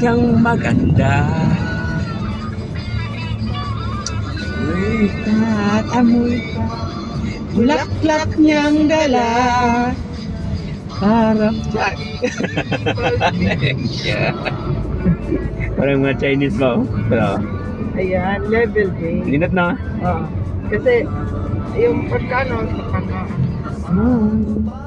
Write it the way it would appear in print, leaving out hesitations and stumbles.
kang maganda. Amoy ka at amoy ka, bulaklak niyang dala. Harap dyan. Parang mga Chinese ba? Pero, Ayan, level day. linat na. Kasi yung pagkano, Ah.